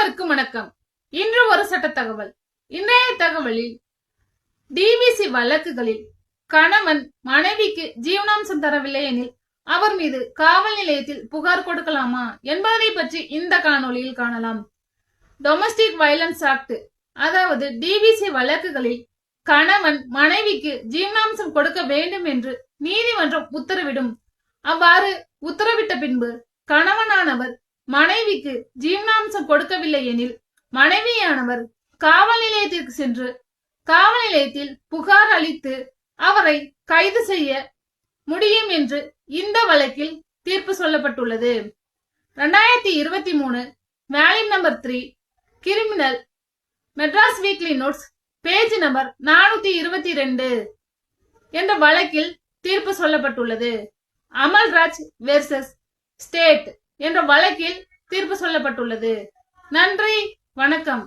அனைவருக்கும் வணக்கம். இன்று ஒரு சட்ட தகவல். இன்றைய தகவலில் டிவிசி வழக்குகளில் கணவன் மனைவிக்கு ஜீவனாம்சம் தரவில்லை எனில் அவர் மீது காவல் நிலையத்தில் புகார் கொடுக்கலாமா என்பதை பற்றி இந்த காணொளியில் காணலாம். டொமஸ்டிக் வயலன்ஸ் ஆக்ட் அதாவது டிவிசி வழக்குகளில் கணவன் மனைவிக்கு ஜீவனாம்சம் கொடுக்க வேண்டும் என்று நீதிமன்றம் உத்தரவிடும். அவ்வாறு உத்தரவிட்ட பின்பு கணவனானவர் மனைவிக்கு ஜீவனாம்சம் கொடுக்கவில்லை எனில் மனைவியானவர் காவல் நிலையத்திற்கு சென்று காவல் நிலையத்தில் புகார் அளித்து அவரை கைது செய்ய முடியும் என்று இந்த வழக்கில் தீர்ப்பு சொல்லப்பட்டுள்ளது. 2023 volume number 3 criminal Madras weekly notes page number 422 என்ற வழக்கில் தீர்ப்பு சொல்லப்பட்டுள்ளது. அமல்ராஜ் வெர்சஸ் ஸ்டேட் என்ற வழக்கில் தீர்ப்பு சொல்லப்பட்டுள்ளது. நன்றி, வணக்கம்.